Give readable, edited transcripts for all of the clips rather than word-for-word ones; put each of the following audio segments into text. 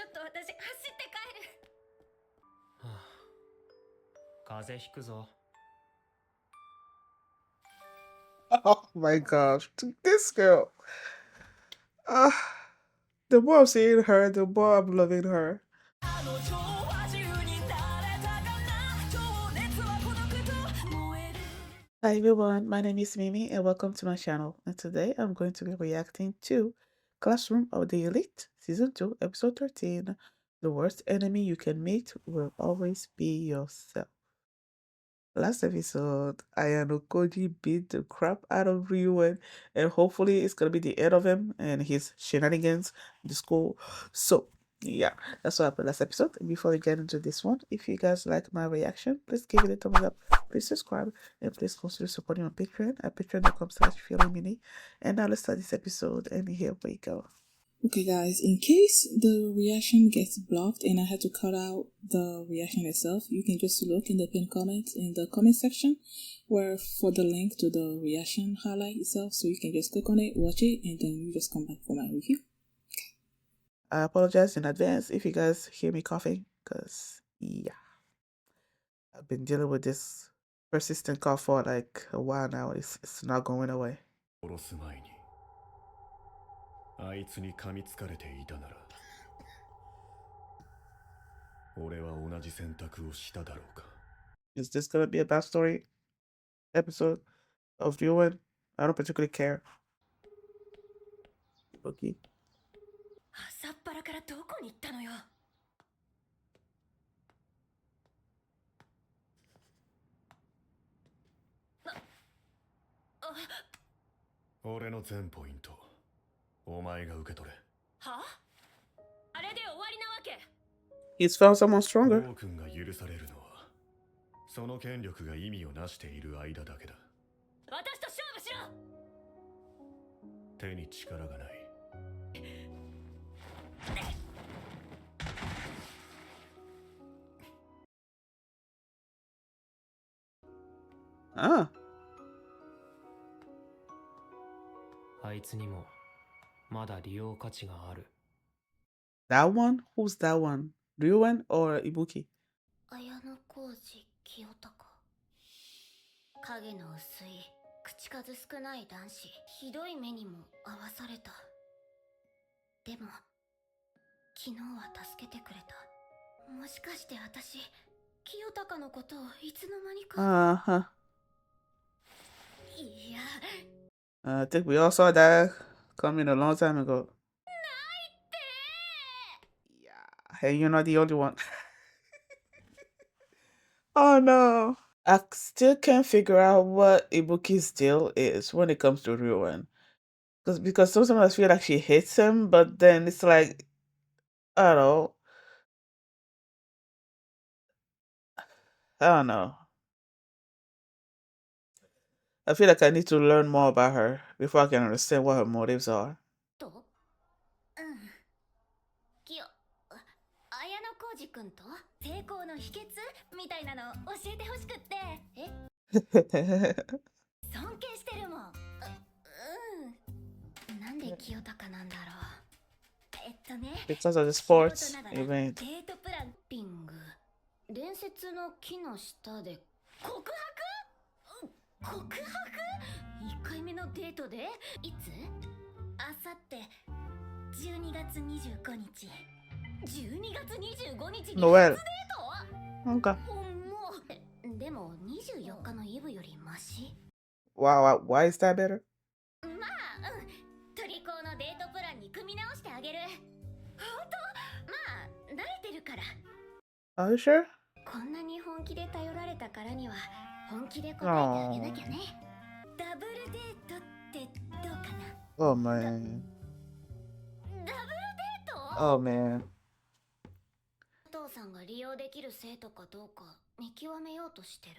っと私走って帰る。風邪ひくぞ。 Oh my gosh, this girl. Ah, the more I'm seeing her, the more I'm loving her. Hi everyone, my name is Mimi and welcome to my channel. And today I'm going to be reacting to Classroom of the Elite Season 2 Episode 13. The worst enemy you can meet will always be yourself. Last episode, Ayanokoji beat the crap out of Ryuen, and hopefully it's gonna be the end of him and his shenanigans in the school. So, yeah, that's what happened last episode. And before we get into this one, if you guys like my reaction, please give it a thumbs up, please subscribe, and please consider supporting on Patreon at patreon.com/feelingmini. And now let's start this episode, and here we go. Okay guys, in case the reaction gets blocked and I had to cut out the reaction itself, you can just look in the pinned comment in the comment section where for the link to the reaction highlight itself, so you can just click on it, watch it, and then you just come back for my review. I apologize in advance if you guys hear me coughing, because yeah, I've been dealing with this persistent cough for like a while now. It's not going away. 殺す前にあいつに噛みつかれていたなら俺は同じ選択をしただろうか。 Is this gonna be a backstory episode of Ryuen? I don't particularly care. Okay. 朝っぱらからどこに行ったのよ。俺の全ポイントお前が受け取れ。は？あれで終わりなわけ。 He's found someone stronger. 王君が許されるのはその権力が意味をなしている間だけだ。私と勝負しろ。手に力がない。Ah, あいつにもまだ利用価値がある。 that one? Who's that one? Ryuen or Ibuki? Ayanokoji清高。影の薄い、口数少ない男子。ひどい目にも合わされた。でも、昨日は助けてくれた。もしかして私、清高のことをいつの間にか。Uh-huh. いや。I think we all saw that coming a long time ago. Yeah, hey, you're not the only one. Oh no. I still can't figure out what Ibuki's deal is when it comes to Ryuen. Because sometimes I feel like she hates him, but then it's like, I don't know. I don't know. I feel like I need to learn more about her before I can understand what her motives are. 綾小路くんと成功の秘訣みたいなの教えてほしくって。え？尊敬してるもん。なんで清高なんだろう。ね。Because of the sports event. デートプランピング。伝説の木の下で告白？告白？1回目のデートでいつ？あさって12月25日。12月25日に初デート？なんか。でも24日のイブよりマシ。Wow, why is that better? まあ、トリコのデートプランに組み直してあげる。本当？まあ、慣れてるから。Are you sure? こんなに本気で頼られたからには本気で答えてあげなきゃね。ダブルデートってどうかな？ Oh man. ダブルデート？ Oh man. 佐藤さんが利用できる生徒かどうか見極めようとしてる？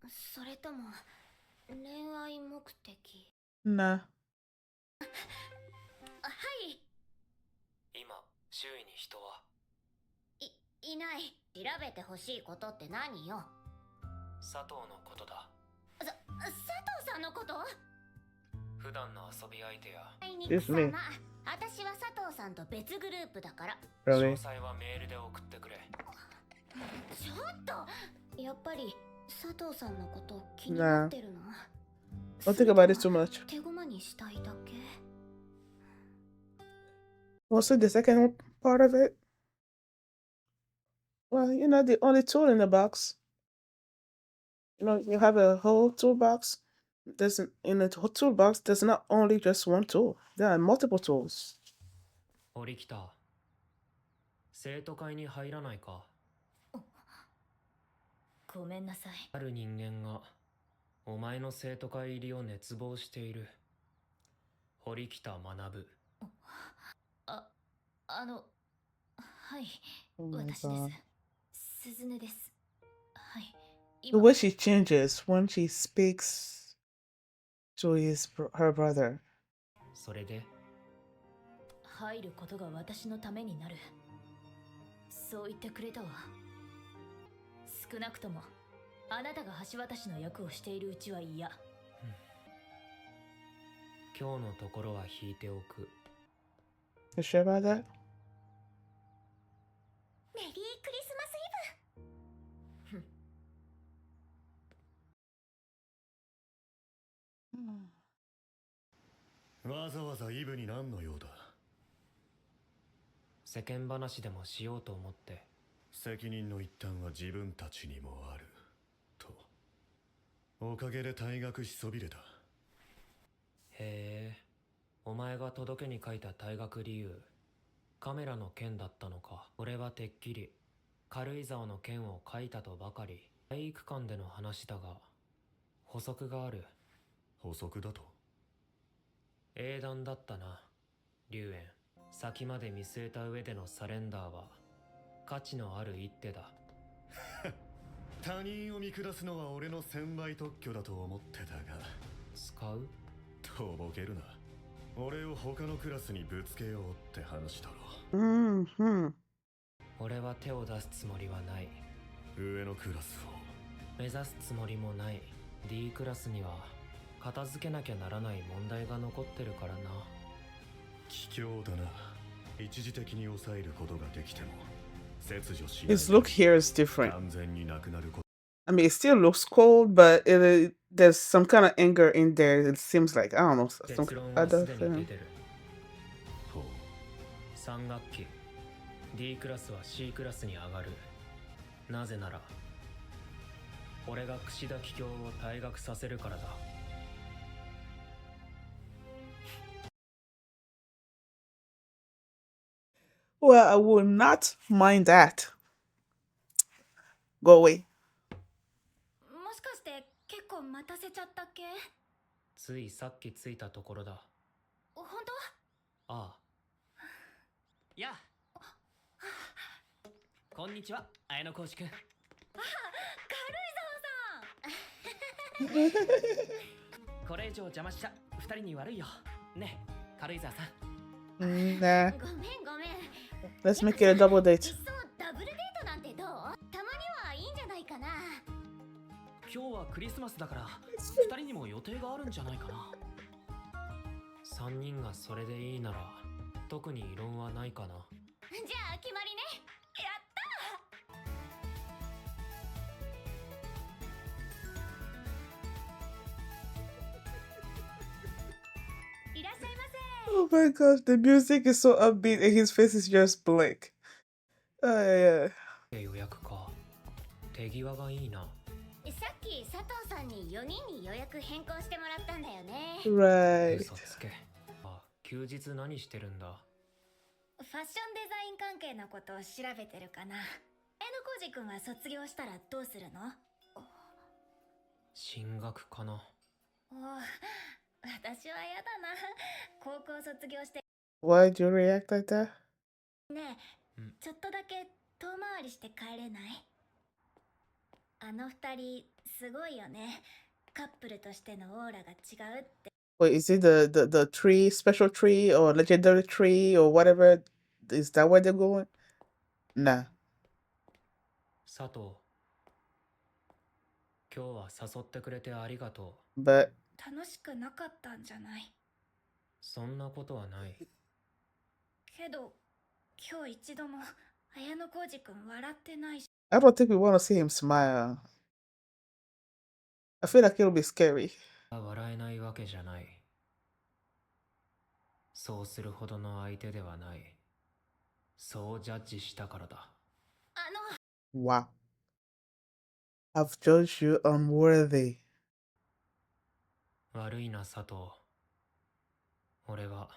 それとも恋愛目的？ Nah. はい。今、周囲に人は？いない。調べてほしいことって何よ？佐藤のことだ。佐藤さんのこと？普段の遊び相手や。あいにくさま、私は佐藤さんと別グループだから。詳 Really? 細はメールで送ってくれ。ちょっとやっぱり佐藤さんのこと気になってるの？ Don't think about it too much. 手駒にしたいだけ。 Also, the second part of it, well, you know, the only tool in the box. You know, you have a whole toolbox. In a toolbox, there's not only just one tool. There are multiple tools. 堀北、生徒会に入らないか。ごめんなさい。ある人間がお前の生徒会入りを熱望している。堀北学。はい、 Oh my 私 god. です。鈴音です。はい。 The way she changes when she speaks to her brother. それで入ることが私のためになる。そう言ってくれたわ。少なくともあなたが橋渡しの役をしているうちは嫌。今日のところは引いておく。You sure about that? メリークリスマスイブ。わざわざイブに何の用だ。世間話でもしようと思って。責任の一端は自分たちにもあると。おかげで退学しそびれた。へえ、お前が届けに書いた退学理由、カメラの件だったのか。俺はてっきり軽井沢の件を書いたとばかり。体育館での話だが補足がある。補足だと。英断だったな、龍炎。先まで見据えた上でのサレンダーは価値のある一手だ。他人を見下すのは俺の専売特許だと思ってたが。使う？とぼけるな。俺を他のクラスにぶつけようって話だろ。Mm-hmm. 俺は手を出すつもりはない。上のクラスを目指すつもりもない。 D クラスには片付けなきゃならない問題が残ってるからな。卑怯だな。一時的に抑えることができても切除しない。 His look here is different. 完全になくなること。 I mean, it still looks cold, but there's some kind of anger in there. It seems like, I don't know, some 結論は other すでに出 thing. てる。ほう。 3学期 D クラスは C クラスに上がる。なぜなら俺が櫛田桔梗を退学させるからだ。 Well, I will not mind that. Go away. もしかして結構待たせちゃったっけ？ついさっき着いたところだ。本当？ああ。やあ。こんにちは、綾小路くん。軽井沢さん。これ以上邪魔しちゃ二人に悪いよ。ね、軽井沢さん。Nah. ごめんごめん。 Let's make it a double いっ date. そダブルデートなんてどう？たまにはいいんじゃないかな。今日はクリスマスだから二人にも予定があるんじゃないかな。三人がそれでいいなら特に異論はないかな。じゃあ決まりね。やったー。いらっしゃいませ。 Oh my gosh, the music is so upbeat and his face is just blank. Yeah. 予約か。手際がいいな。さっき佐藤さんに4人に予約変更してもらったんだよね。 Right. 嘘つけ。あ、休日何してるんだ。ファッションデザイン関係のことを調べてるかな。綾小路くんは卒業したらどうするの？進学かな。おう、私は嫌だな。高校卒業して Why'd you react like that? ねえ、うんちょっとだけ遠回りして帰れない？あの二人すごいよね。カップルとしてのオーラが違うって。 Wait, is it the tree, special tree or legendary tree or whatever? Is that where they're going? Nah. 佐藤、今日は誘ってくれてありがとう。 But 楽しくなかったんじゃない？そんなことはない。けけど今日一度も綾小路くん笑ってないし。 I don't think we want to see him smile. I feel like it'll be scary. 笑えないわけじゃない。そうするほどの相手ではない。そうジャッジしたからだ。Wow. I've judged you unworthy. 悪いな佐藤。俺は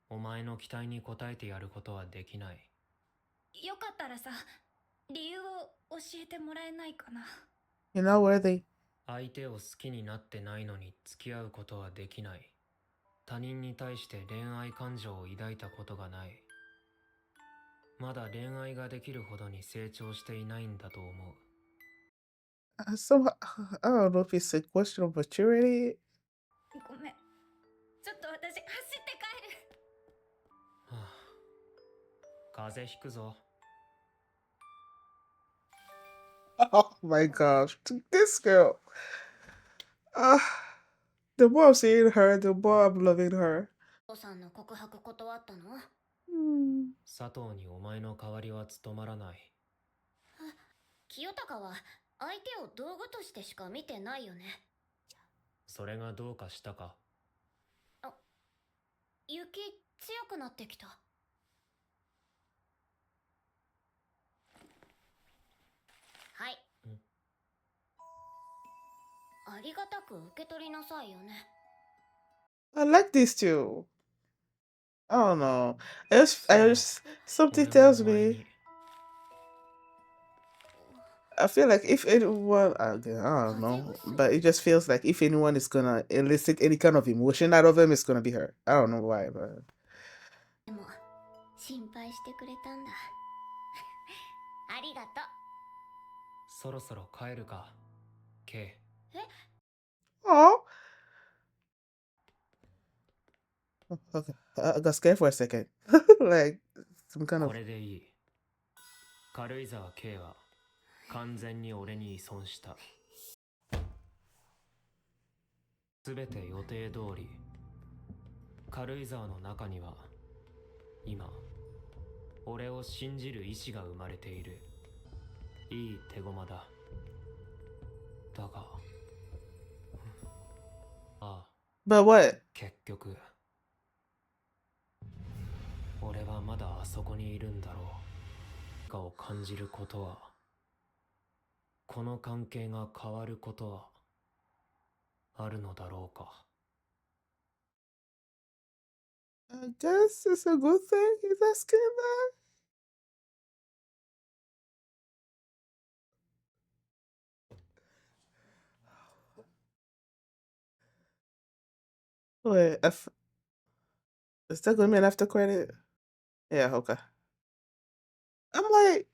お前の期待に応えてやることはできない。よかったらさ、理由を教えてもらえないかな。 You're not worthy. 相手を好きになってないのに付き合うことはできない。他人に対して恋愛感情を抱いたことがない。まだ恋愛ができるほどに成長していないんだと思う。Somehow, I don't know if it's a question of maturity. ごめん、ちょっと私走って帰る。はあ、風邪ひくぞ。Oh my gosh, this girl. Ah, the more I'm seeing her, the more I'm loving her. お父さんの告白断ったの？ 佐藤にお前の代わりは務まらない。清高は相手を道具としてしか見てないよね。それがどうかしたか？雪強くなってきた。はい。ありがたく受け取りなさいよね。I like these two. I don't know. Something tells me. I feel like if anyone, I don't know, but it just feels like if anyone is gonna elicit any kind of emotion out of him, it's gonna be her. I don't know why, but. でも心配してくれたんだ。ありがとう。そろそろ帰るか、K。Oh. Okay, I got scared for a second. Like some kind of. これでいい。軽井沢 K は完全に俺に依存した。すべて予定通り。軽井沢の中には今俺を信じる意志が生まれている。いい手駒だ。だがああ、 But what? 結局俺はまだあそこにいるんだろうかを感じることは、この関係が変わることはあるのだろうか。 I guess it's a good thing he's asking that. Wait, is that gonna be an after credit? Yeah, okay. I'm like,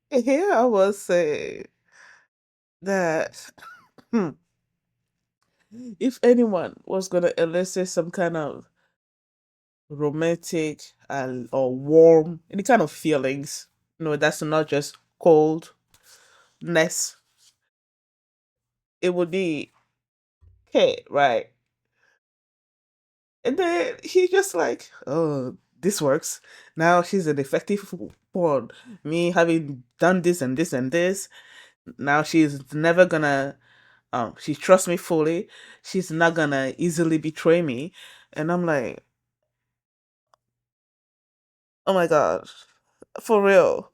here I was saying that if anyone was gonna elicit some kind of romantic or warm, any kind of feelings, that's not just coldness, it would be Kate, right? And then he just like, oh, this works. Now she's an effective pawn. Me having done this and this and this, now she's never gonna she trusts me fully. She's not gonna easily betray me. And I'm like, oh my god, for real.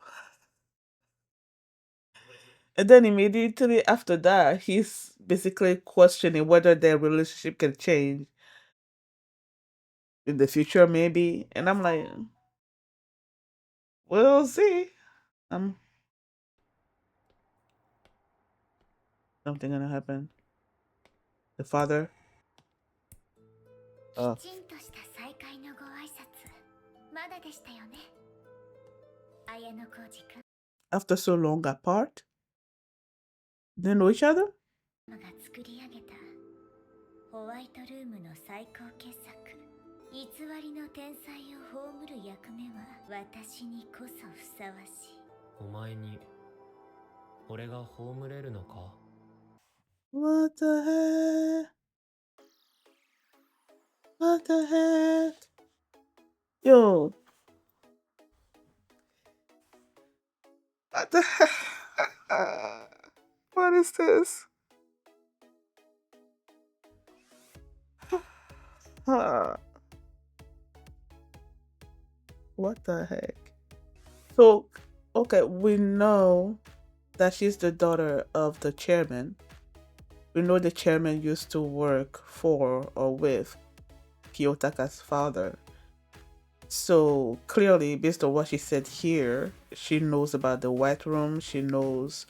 And then immediately after that, he's basically questioning whether their relationship can change in the future, maybe. And I'm like, we'll see. Something gonna happen. The father. きちんとした再会のご挨拶まだでしたよね、綾小路くん。 After so long apart, they know each other. が作り上げたホワイトルームの最高傑作、偽りの天才を葬る役目は私にこそふさわしい。お前に俺が葬れるのか？ What the hell? What the heck? Yo, what the heck? What is this? What the heck? So, okay, we know that she's the daughter of the chairman. We know the chairman used to work for or with Kiyotaka's father. So clearly, based on what she said here, she knows about the White Room. She knows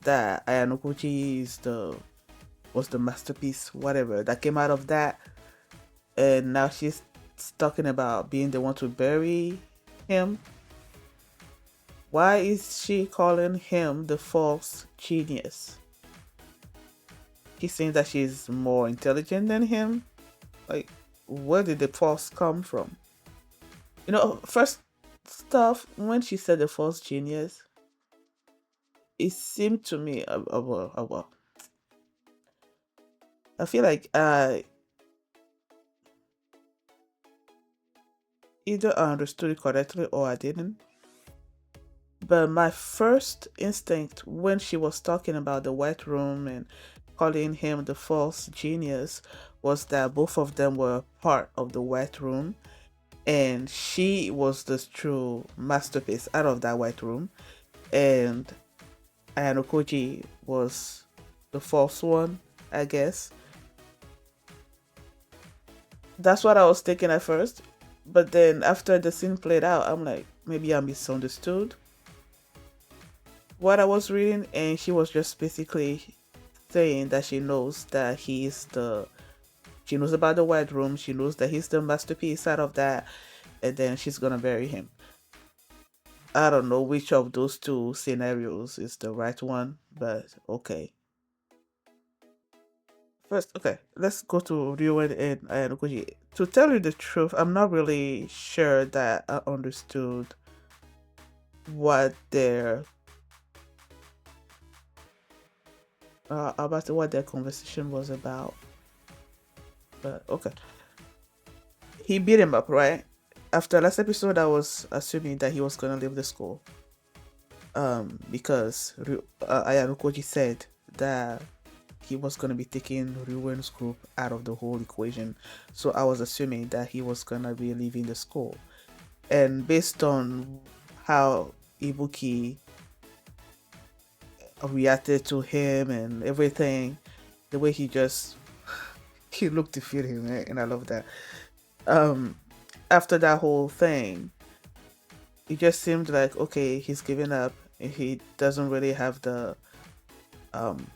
that Ayanokoji was the masterpiece, whatever that came out of that, and now she's talking about being the one to bury him. Why is she calling him the false genius? He's saying that she's more intelligent than him. Like, where did the false come from? You know, first stuff, when she said the false genius, it seemed to me, well, I feel like either I understood it correctly or I didn't. But my first instinct when she was talking about the White Room and calling him the false genius was that both of them were part of the White Room, and she was the true masterpiece out of that White Room, and Ayanokoji was the false one, I guess. That's what I was thinking at first. But then after the scene played out, I'm like, maybe I misunderstood what I was reading, and she was just basically saying that she knows that she knows about the White Room, she knows that he's the masterpiece out of that, and then she's gonna bury him. I don't know which of those two scenarios is the right one, but okay. First, okay, let's go to Ryuen and Ayanokoji. To tell you the truth, I'm not really sure that I understood what their about what their conversation was about. But okay, he beat him up, right? After last episode, I was assuming that he was gonna leave the school, because Ayanokoji said that he was gonna be taking Ryuen's group out of the whole equation. So I was assuming that he was gonna be leaving the school, and based on how Ibuki reacted to him and everything, the way he just he looked defeated, right? And I love that. Um, after that whole thing, it just seemed like okay, he's giving up. He doesn't really have um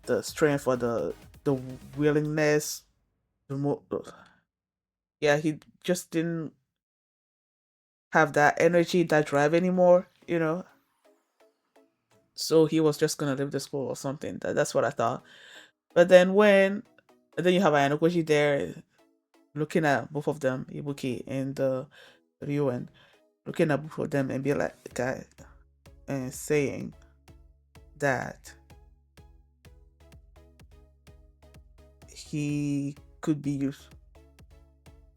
the strength or the willingness. Yeah, he just didn't have that energy, that drive anymore. You know, so he was just gonna leave the school or something. That's what I thought. But then and then you have Ayanokoji there looking at both of them, Ibuki and Ryuen, looking at both of them and be like, guy, and saying that he could be used.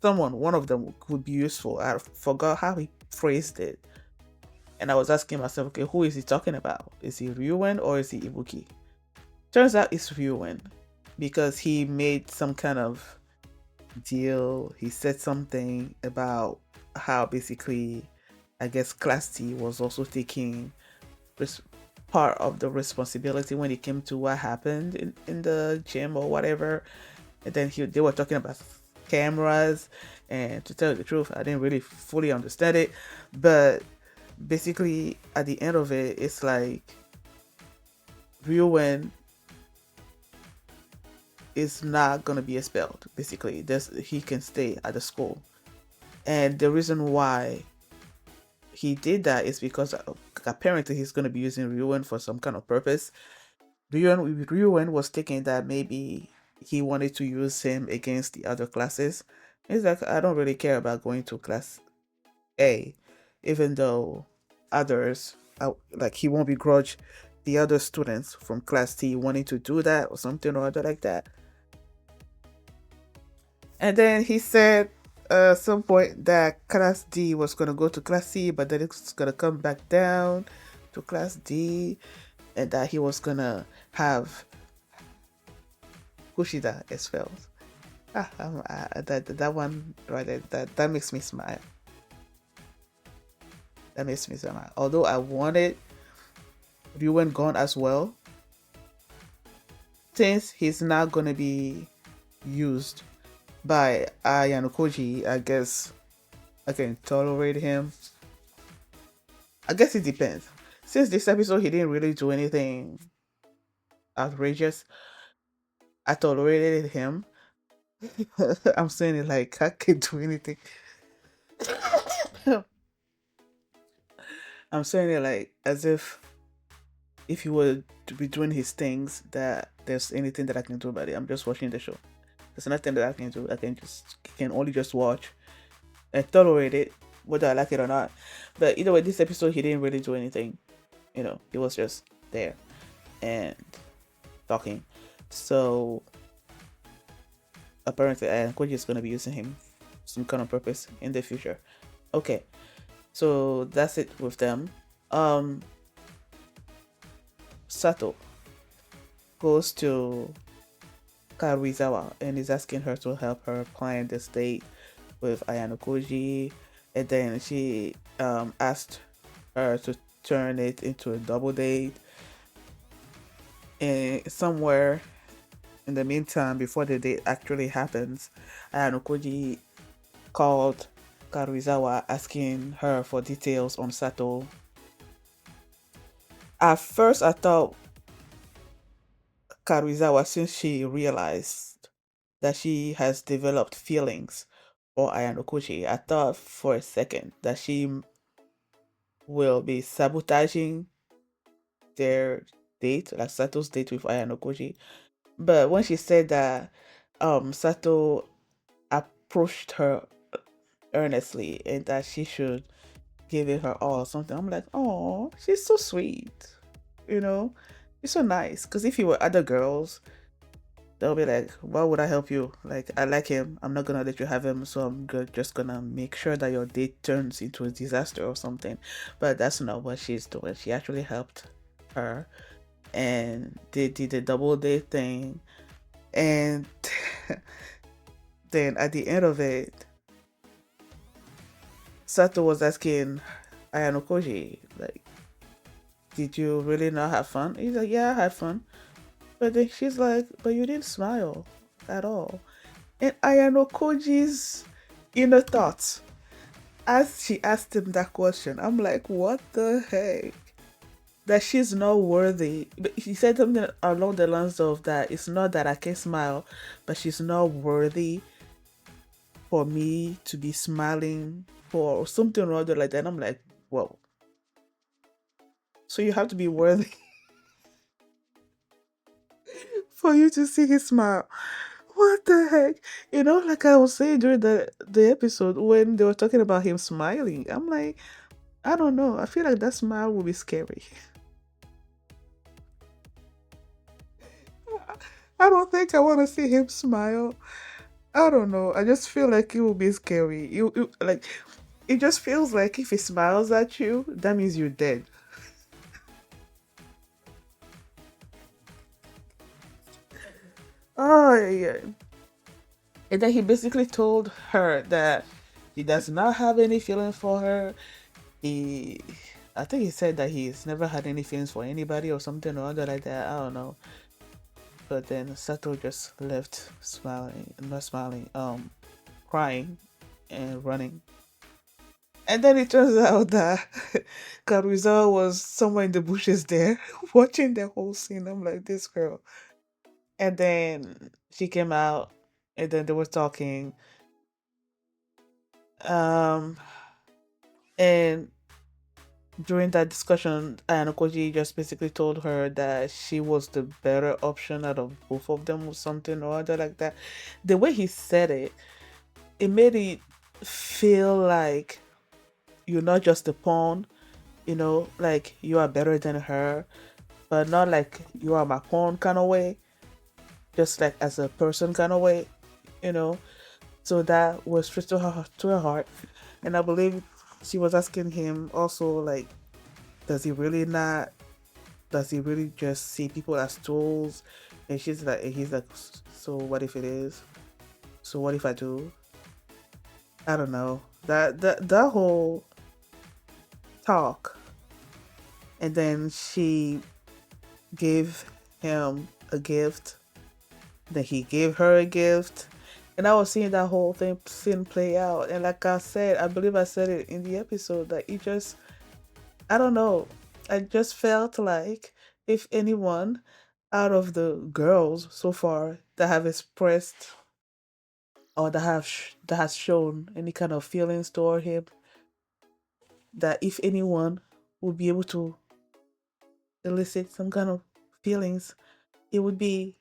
One of them could be useful. I forgot how he phrased it. And I was asking myself, okay, who is he talking about? Is he Ryuen or is he Ibuki? Turns out it's Ryuen because he made some kind of deal. He said something about how basically, I guess, Class T was also taking part of the responsibility when it came to what happened in the gym or whatever. And then they were talking about cameras, and to tell you the truth, I didn't really fully understand it, but basically at the end of it, it's like Ryuen is not gonna be expelled. Basically, he can stay at the school, and the reason why he did that is because apparently he's gonna be using Ryuen for some kind of purpose. Ryuen was thinking that maybe he wanted to use him against the other classes. He's like, I don't really care about going to class A, even though others, like, he won't begrudge the other students from class T wanting to do that or something or other like that. And then he said at some point that Class D was gonna go to Class C, but then it's gonna come back down to Class D, and that he was gonna have Kushida as well. That one right there, that makes me smile. That makes me smile. Although I wanted Ryuen gone as well, since he's not gonna be used by Ayanokoji, I guess I can tolerate him. I guess it depends. Since this episode he didn't really do anything outrageous, I tolerated him. I'm saying it like I can't do anything. I'm saying it like as if he were to be doing his things, that there's anything that I can do about it. I'm just watching the show. There's nothing that I can do. I can only just watch and tolerate it, whether I like it or not. But either way, this episode he didn't really do anything. He was just there and talking. So apparently Ayanokoji is gonna be using him some kind of purpose in the future. Okay. So that's it with them. Sato goes to Karuizawa and is asking her to help her plan this date with Ayanokoji, and then she asked her to turn it into a double date. And somewhere in the meantime, before the date actually happens, Ayanokoji called Karuizawa asking her for details on Sato. At first, I thought Karuizawa, since she realized that she has developed feelings for Ayanokoji, I thought for a second that she will be sabotaging their date, like Sato's date with Ayanokoji. But when she said that Sato approached her earnestly and that she should give it her all or something, I'm like, oh, she's so sweet. It's so nice. Because if you were other girls, they'll be like, why would I help you? Like, I like him. I'm not gonna let you have him, so I'm just gonna make sure that your date turns into a disaster or something. But that's not what she's doing. She actually helped her, and they did a double date thing. And then at the end of it, Sato was asking Ayanokoji, like, did you really not have fun? He's like, yeah, I had fun. But then she's like, but you didn't smile at all. And Ayanokoji's inner thoughts, as she asked him that question, I'm like, what the heck? That she's not worthy. But he said something along the lines of that it's not that I can smile, but she's not worthy for me to be smiling for, or something or other like that. And I'm like, whoa. So you have to be worthy for you to see his smile. What the heck? Like I was saying during the episode when they were talking about him smiling, I'm like, I don't know. I feel like that smile will be scary. I don't think I want to see him smile. I don't know. I just feel like it will be scary. Like, it just feels like if he smiles at you, that means you're dead. Oh yeah. And then he basically told her that he does not have any feelings for her. I think he said that he's never had any feelings for anybody or something or other like that. I don't know. But then Sato just left smiling, not smiling, crying and running. And then it turns out that Karuizawa was somewhere in the bushes there, watching the whole scene. I'm like, this girl. And then she came out, and then they were talking. And during that discussion, Ayanokoji just basically told her that she was the better option out of both of them or something or other like that. The way he said it, it made it feel like you're not just a pawn, like you are better than her, but not like you are my pawn kind of way, just like as a person kind of way, you know. So that was straight to her heart. And I believe she was asking him also, like, does he really not? Does he really just see people as tools? And he's like, so what if it is? So what if I do? I don't know. That whole talk, and then she gave him a gift. Then he gave her a gift. And I was seeing that whole scene play out. And like I said, I believe I said it in the episode that it just, I don't know. I just felt like if anyone out of the girls so far that have expressed or that has shown any kind of feelings toward him, that if anyone would be able to elicit some kind of feelings, it would be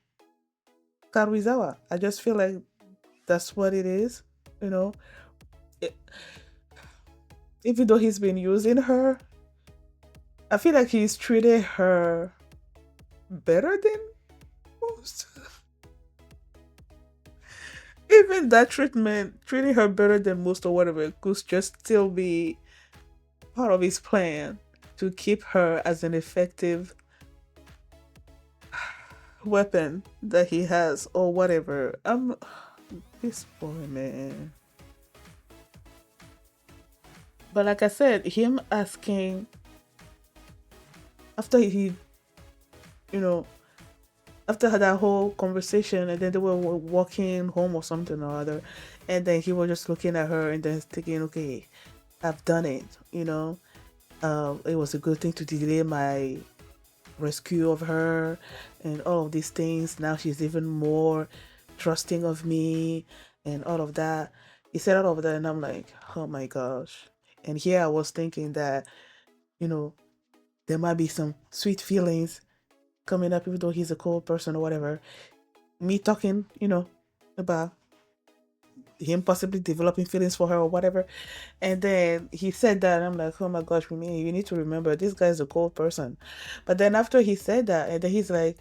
Karuizawa. I just feel like that's what it is, you know. It, even though he's been using her, I feel like he's treated her better than most. Even that treatment, treating her better than most or whatever, could just still be part of his plan to keep her as an effective weapon that he has or whatever. This boy, man. But like I said, him asking after he, you know, after that whole conversation, and then they were walking home or something or other, and then he was just looking at her and then thinking, okay, I've done it, you know. It was a good thing to delay my rescue of her and all of these things. Now she's even more trusting of me and all of that. He said all of that, and I'm like, oh my gosh. And here I was thinking that, you know, there might be some sweet feelings coming up, even though he's a cold person or whatever. Me talking, you know, about him possibly developing feelings for her or whatever. And then he said that, and I'm like, oh my gosh, Rumi, you need to remember this guy's a cold person. But then after he said that, and then he's like,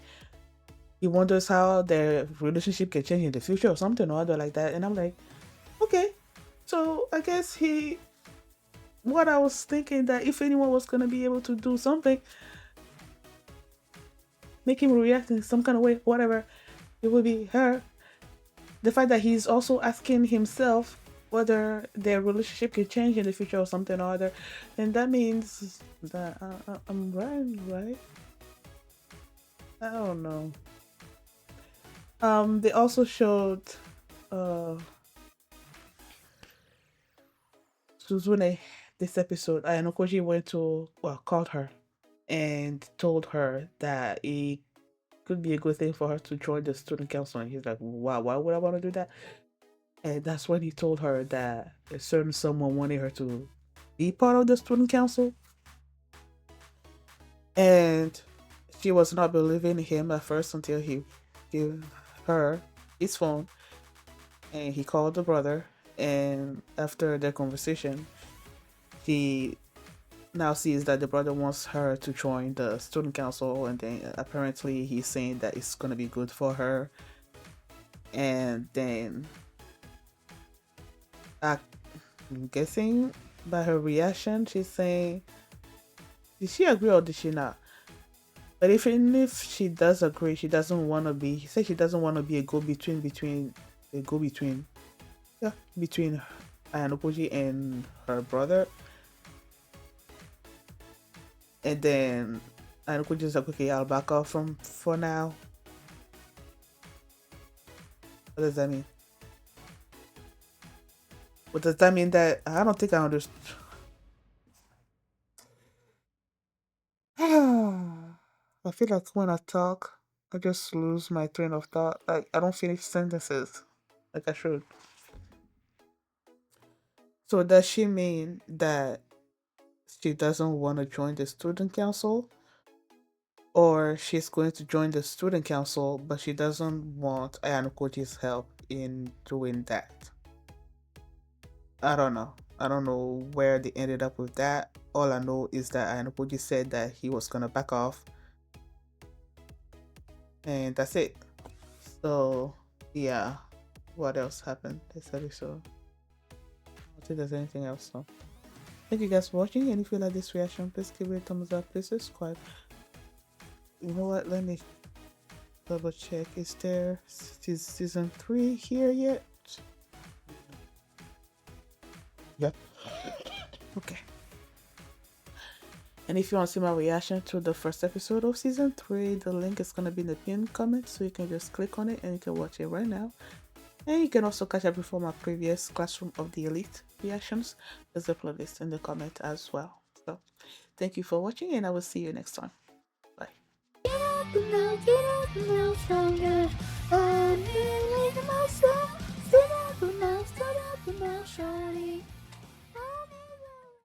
he wonders how their relationship can change in the future or something or other like that. And I'm like, okay. So I guess what I was thinking, that if anyone was going to be able to do something, make him react in some kind of way, whatever, it would be her. The fact that he's also asking himself whether their relationship can change in the future or something or other, then that means that I'm right? I don't know. They also showed uh Suzune this episode. Ayanokoji called her and told her that it could be a good thing for her to join the student council. And he's like, wow, why would I want to do that? And that's when he told her that a certain someone wanted her to be part of the student council. And she was not believing him at first until he gave her his phone and he called the brother. And after their conversation, he now sees that the brother wants her to join the student council, and then apparently he's saying that it's gonna be good for her. And then I'm guessing by her reaction, she's saying, did she agree or did she not? But even if she does agree, she doesn't want to be. He said she doesn't want to be a go-between between Ayanokoji and her brother. And then Ayanokoji is like, okay, I'll back off from for now. What does that mean? What does that mean? That I don't think I understand. I feel like when I talk, I just lose my train of thought. Like I don't finish sentences like I should. So does she mean that she doesn't want to join the student council? Or she's going to join the student council, but she doesn't want Ayanokoji's help in doing that? I don't know. I don't know where they ended up with that. All I know is that Ayanokoji said that he was gonna back off. And that's it. So, yeah. what else happened this episode. I don't think there's anything else though. Thank you guys for watching, and if you like this reaction, please give it a thumbs up, please subscribe. You know what, let me double check. Is there season 3 here yet? Yep. Okay. And if you want to see my reaction to the first episode of season 3, the link is going to be in the pinned comment, so you can just click on it and you can watch it right now. And you can also catch up before my previous Classroom of the Elite reactions. There's a playlist in the comment as well. So thank you for watching, and I will see you next time. Bye. Get up now, stronger. I believe in myself. Stand up now, shawty.